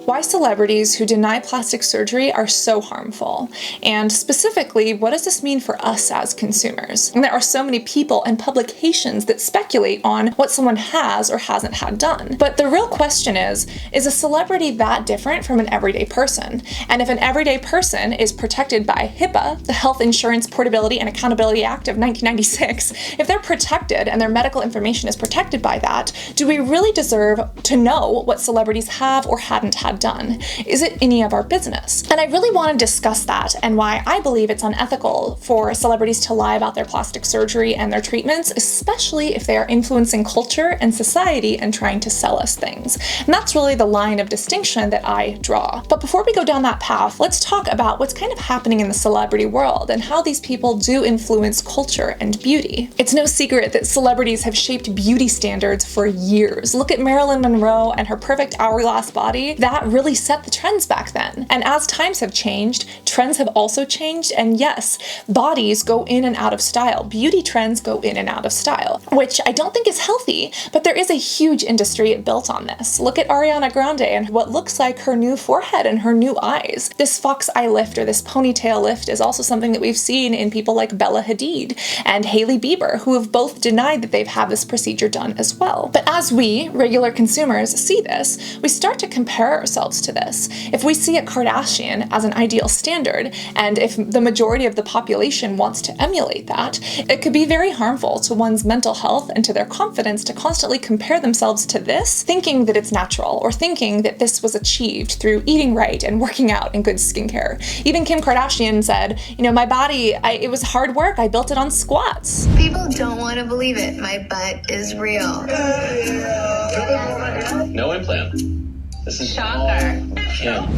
why celebrities who deny plastic surgery are so harmful, and specifically, what does this mean for us as consumers? And there are so many people and publications that speculate on what someone has or hasn't had done. But the real question is a celebrity that different from an everyday person? And if an everyday person is protected by HIPAA, the Health Insurance Portability and Accountability Act of 1996, if they're protected and their medical information is protected by that, do we really deserve to know what celebrities have or hadn't had done? Is it any of our business? And I really want to discuss that and why I believe it's unethical for celebrities to lie about their plastic surgery and their treatments, especially if they are influencing culture and society and trying to sell us things. And that's really the line of distinction that I draw. But before we go down that path, let's talk about what's kind of happening in the celebrity world and how these people do influence culture and beauty. It's no secret that celebrities have shaped beauty standards for years. Look at Marilyn Monroe and her perfect hourglass body. That really set the trends back then. And as times have changed, trends have also changed, and yes, bodies go in and out of style. Beauty trends go in and out of style, which I don't think is healthy, but there is a huge industry built on this. Look at Ariana Grande and what looks like her new forehead and her new eyes. This fox eye lift or this ponytail lift is also something that we've seen in people like Bella Hadid and Hailey Bieber, who have both denied that they've had this procedure done as well. But as we, regular consumers, see this, we start to compare ourselves to this. If we see a Kardashian as an ideal standard, and if the majority of the population wants to emulate that, it could be very harmful to one's mental health and to their confidence to constantly compare themselves to this, thinking that it's natural, or thinking that this was achieved through eating right and working out and good skincare. Even Kim Kardashian said, you know, my body, it was hard work, I built it on squats. People don't want to believe it. My butt is real. No implant. This is Shocker.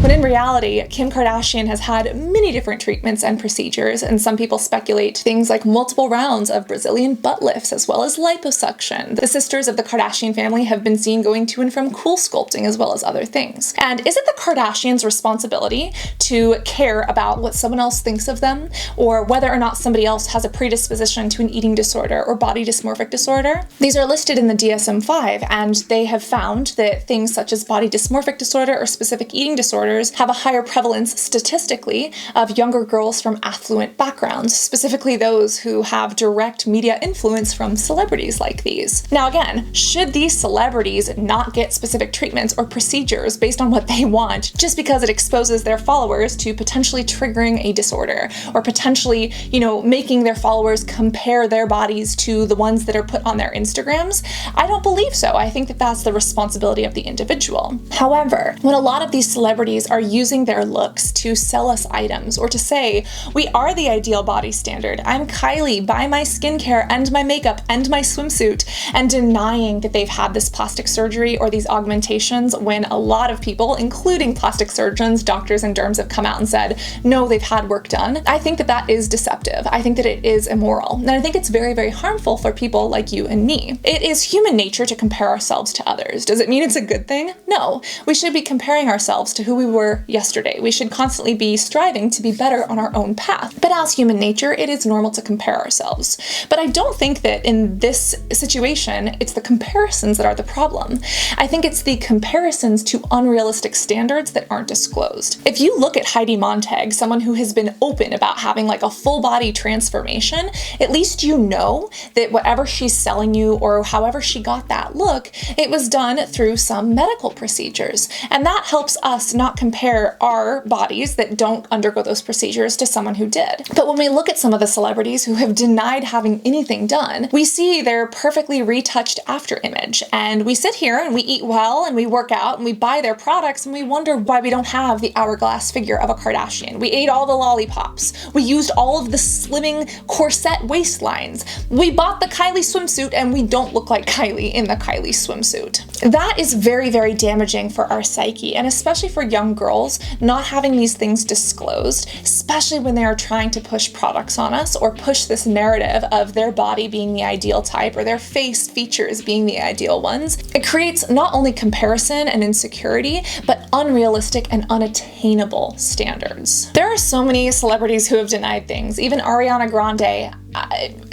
When in reality, Kim Kardashian has had many different treatments and procedures, and some people speculate things like multiple rounds of Brazilian butt lifts as well as liposuction. The sisters of the Kardashian family have been seen going to and from cool sculpting as well as other things. And is it the Kardashians' responsibility to care about what someone else thinks of them, or whether or not somebody else has a predisposition to an eating disorder or body dysmorphic disorder? These are listed in the DSM-5, and they have found that things such as body dysmorphic disorder or specific eating disorders have a higher prevalence statistically of younger girls from affluent backgrounds, specifically those who have direct media influence from celebrities like these. Now again, should these celebrities not get specific treatments or procedures based on what they want just because it exposes their followers to potentially triggering a disorder or potentially, you know, making their followers compare their bodies to the ones that are put on their Instagrams? I don't believe so. I think that that's the responsibility of the individual. However, when a lot of these celebrities are using their looks to sell us items or to say, we are the ideal body standard, I'm Kylie, buy my skincare and my makeup and my swimsuit, and denying that they've had this plastic surgery or these augmentations when a lot of people, including plastic surgeons, doctors, and derms have come out and said, no, they've had work done, I think that that is deceptive. I think that it is immoral. And I think it's very, very harmful for people like you and me. It is human nature to compare ourselves to others. Does it mean it's a good thing? No. We should be comparing ourselves to who we were yesterday. We should constantly be striving to be better on our own path. But as human nature, it is normal to compare ourselves. But I don't think that in this situation, it's the comparisons that are the problem. I think it's the comparisons to unrealistic standards that aren't disclosed. If you look at Heidi Montag, someone who has been open about having like a full body transformation, at least you know that whatever she's selling you or however she got that look, it was done through some medical procedures. And that helps us not compare our bodies that don't undergo those procedures to someone who did. But when we look at some of the celebrities who have denied having anything done, we see their perfectly retouched after image. And we sit here and we eat well and we work out and we buy their products and we wonder why we don't have the hourglass figure of a Kardashian. We ate all the lollipops. We used all of the slimming corset waistlines. We bought the Kylie swimsuit and we don't look like Kylie in the Kylie swimsuit. That is very, very damaging for our psyche, and especially for young girls, not having these things disclosed, especially when they are trying to push products on us or push this narrative of their body being the ideal type or their face features being the ideal ones. It creates not only comparison and insecurity, but unrealistic and unattainable standards. There are so many celebrities who have denied things. Even Ariana Grande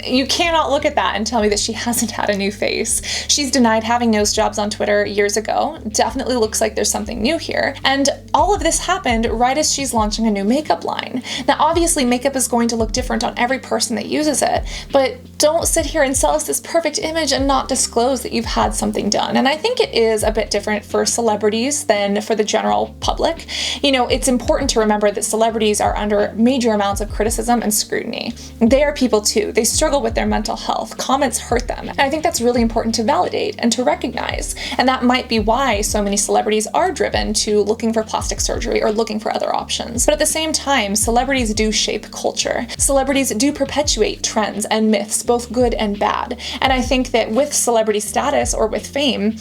You cannot look at that and tell me that she hasn't had a new face. She's denied having nose jobs on Twitter years ago. Definitely looks like there's something new here. And all of this happened right as she's launching a new makeup line. Now, obviously, makeup is going to look different on every person that uses it, but don't sit here and sell us this perfect image and not disclose that you've had something done. And I think it is a bit different for celebrities than for the general public. You know, it's important to remember that celebrities are under major amounts of criticism and scrutiny. They are people too. They struggle with their mental health. Comments hurt them. And I think that's really important to validate and to recognize. And that might be why so many celebrities are driven to looking for plastic surgery or looking for other options. But at the same time, celebrities do shape culture. Celebrities do perpetuate trends and myths, both good and bad. And I think that with celebrity status or with fame,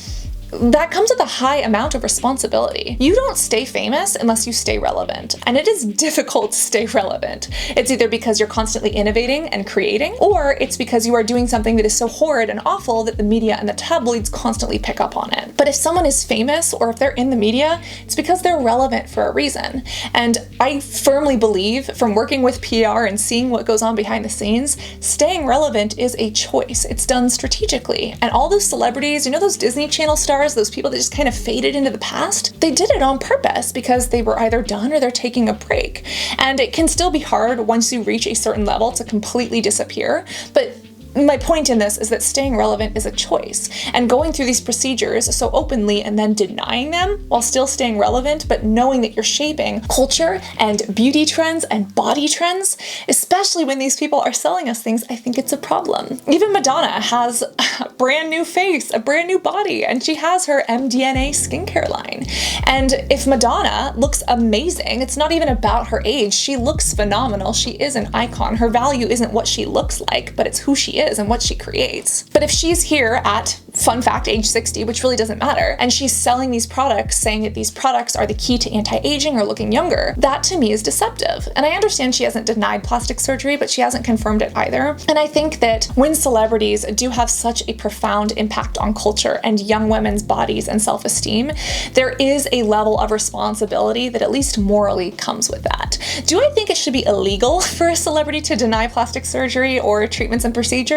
that comes with a high amount of responsibility. You don't stay famous unless you stay relevant, and it is difficult to stay relevant. It's either because you're constantly innovating and creating, or it's because you are doing something that is so horrid and awful that the media and the tabloids constantly pick up on it. But if someone is famous or if they're in the media, it's because they're relevant for a reason. And I firmly believe, from working with PR and seeing what goes on behind the scenes, staying relevant is a choice. It's done strategically. And all those celebrities, you know, those Disney Channel stars, those people that just kind of faded into the past, they did it on purpose because they were either done or they're taking a break. And it can still be hard once you reach a certain level to completely disappear, but my point in this is that staying relevant is a choice, and going through these procedures so openly and then denying them while still staying relevant, but knowing that you're shaping culture and beauty trends and body trends, especially when these people are selling us things, I think it's a problem. Even Madonna has a brand new face, a brand new body, and she has her MDNA skincare line. And if Madonna looks amazing, it's not even about her age. She looks phenomenal. She is an icon. Her value isn't what she looks like, but it's who she is and what she creates. But if she's here at, fun fact, age 60, which really doesn't matter, and she's selling these products saying that these products are the key to anti-aging or looking younger, that to me is deceptive. And I understand she hasn't denied plastic surgery, but she hasn't confirmed it either. And I think that when celebrities do have such a profound impact on culture and young women's bodies and self-esteem, there is a level of responsibility that at least morally comes with that. Do I think it should be illegal for a celebrity to deny plastic surgery or treatments and procedures?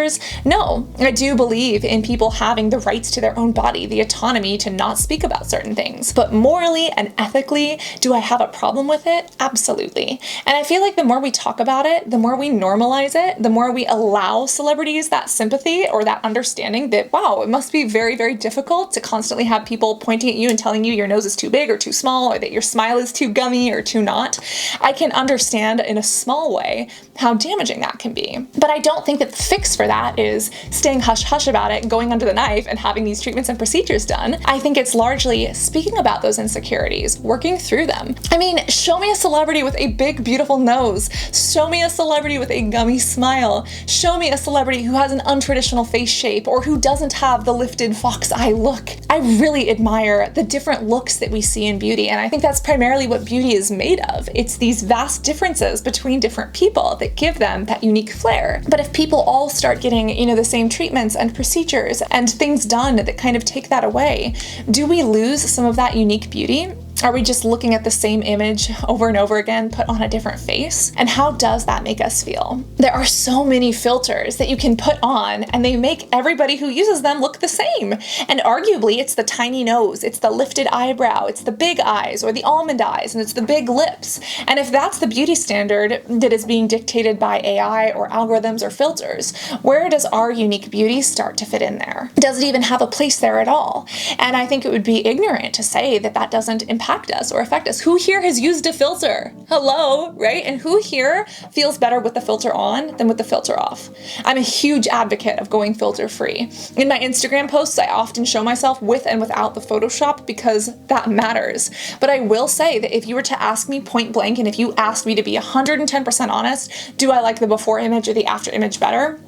No, I do believe in people having the rights to their own body, the autonomy to not speak about certain things. But morally and ethically, do I have a problem with it? Absolutely. And I feel like the more we talk about it, the more we normalize it, the more we allow celebrities that sympathy or that understanding that, wow, it must be very, very difficult to constantly have people pointing at you and telling you your nose is too big or too small, or that your smile is too gummy or too not. I can understand in a small way how damaging that can be. But I don't think that the fix for that is staying hush-hush about it, going under the knife, and having these treatments and procedures done. I think it's largely speaking about those insecurities, working through them. I mean, show me a celebrity with a big, beautiful nose. Show me a celebrity with a gummy smile. Show me a celebrity who has an untraditional face shape or who doesn't have the lifted fox eye look. I really admire the different looks that we see in beauty, and I think that's primarily what beauty is made of. It's these vast differences between different people that give them that unique flair. But if people all start getting, you know, the same treatments and procedures and things done that kind of take that away, do we lose some of that unique beauty? Are we just looking at the same image over and over again, put on a different face? And how does that make us feel? There are so many filters that you can put on, and they make everybody who uses them look the same. And arguably, it's the tiny nose, it's the lifted eyebrow, it's the big eyes or the almond eyes, and it's the big lips. And if that's the beauty standard that is being dictated by AI or algorithms or filters, where does our unique beauty start to fit in there? Does it even have a place there at all? And I think it would be ignorant to say that that doesn't impact us or affect us. Who here has used a filter? Hello, right? And who here feels better with the filter on than with the filter off? I'm a huge advocate of going filter free. In my Instagram posts, I often show myself with and without the Photoshop because that matters. But I will say that if you were to ask me point blank, and if you asked me to be 110% honest, do I like the before image or the after image better?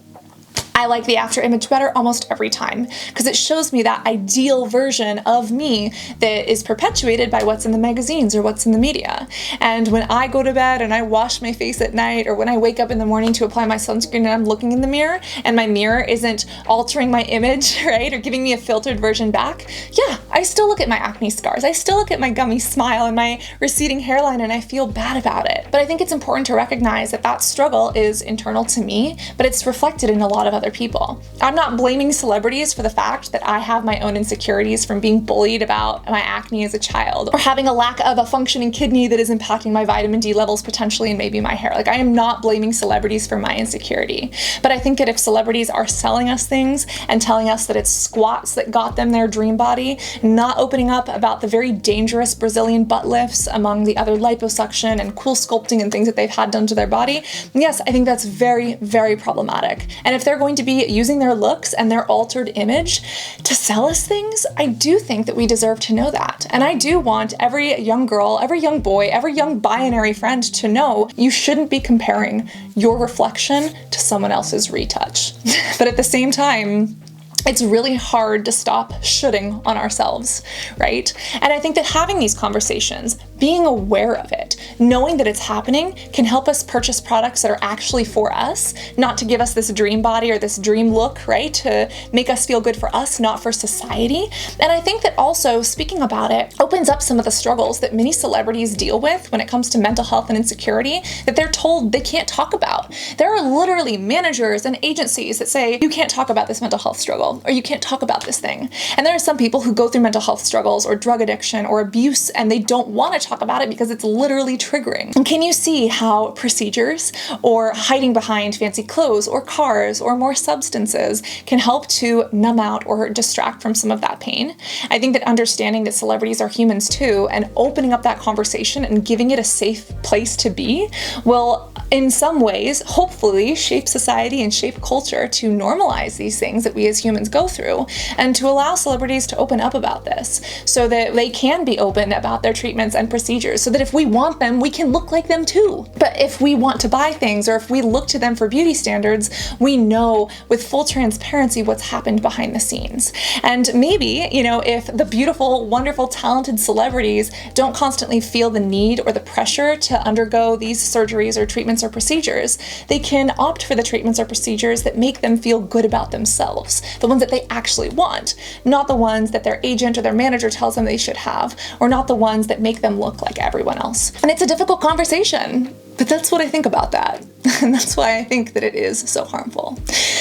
I like the after image better almost every time because it shows me that ideal version of me that is perpetuated by what's in the magazines or what's in the media. And when I go to bed and I wash my face at night, or when I wake up in the morning to apply my sunscreen and I'm looking in the mirror and my mirror isn't altering my image, right, or giving me a filtered version back, yeah, I still look at my acne scars. I still look at my gummy smile and my receding hairline and I feel bad about it. But I think it's important to recognize that that struggle is internal to me, but it's reflected in a lot of other people. I'm not blaming celebrities for the fact that I have my own insecurities from being bullied about my acne as a child, or having a lack of a functioning kidney that is impacting my vitamin D levels potentially and maybe my hair. Like, I am not blaming celebrities for my insecurity. But I think that if celebrities are selling us things and telling us that it's squats that got them their dream body, not opening up about the very dangerous Brazilian butt lifts among the other liposuction and cool sculpting and things that they've had done to their body, yes, I think that's very, very problematic. And if they're going to be using their looks and their altered image to sell us things, I do think that we deserve to know that. And I do want every young girl, every young boy, every young binary friend to know you shouldn't be comparing your reflection to someone else's retouch. But at the same time, it's really hard to stop shoulding on ourselves, right? And I think that having these conversations, being aware of it, knowing that it's happening, can help us purchase products that are actually for us, not to give us this dream body or this dream look, right? To make us feel good for us, not for society. And I think that also speaking about it opens up some of the struggles that many celebrities deal with when it comes to mental health and insecurity that they're told they can't talk about. There are literally managers and agencies that say, you can't talk about this mental health struggle, or you can't talk about this thing. And there are some people who go through mental health struggles or drug addiction or abuse and they don't want to talk about it because it's literally triggering. And can you see how procedures or hiding behind fancy clothes or cars or more substances can help to numb out or distract from some of that pain? I think that understanding that celebrities are humans too and opening up that conversation and giving it a safe place to be will in some ways hopefully shape society and shape culture to normalize these things that we as humans go through, and to allow celebrities to open up about this so that they can be open about their treatments and procedures, so that if we want them, we can look like them too. But if we want to buy things or if we look to them for beauty standards, we know with full transparency what's happened behind the scenes. And maybe, you know, if the beautiful, wonderful, talented celebrities don't constantly feel the need or the pressure to undergo these surgeries or treatments or procedures, they can opt for the treatments or procedures that make them feel good about themselves, the ones that they actually want, not the ones that their agent or their manager tells them they should have, or not the ones that make them look like everyone else. And it's a difficult conversation, but that's what I think about that. And that's why I think that it is so harmful.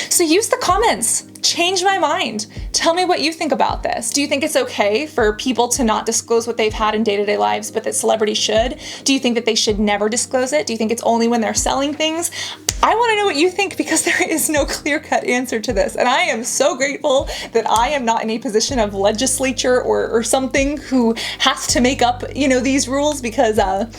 So use the comments. Change my mind. Tell me what you think about this. Do you think it's okay for people to not disclose what they've had in day-to-day lives, but that celebrities should? Do you think that they should never disclose it? Do you think it's only when they're selling things? I want to know what you think, because there is no clear-cut answer to this. And I am so grateful that I am not in a position of legislature or something who has to make up, you know, these rules, because that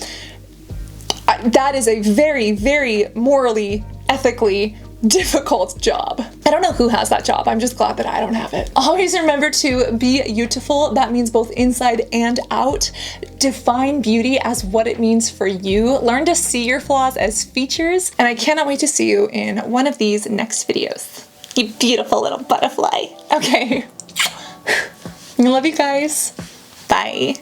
is a very, very morally, ethically difficult job. I don't know who has that job. I'm just glad that I don't have it. Always remember to be beautiful. That means both inside and out. Define beauty as what it means for you. Learn to see your flaws as features. And I cannot wait to see you in one of these next videos. You beautiful little butterfly. Okay. I love you guys. Bye.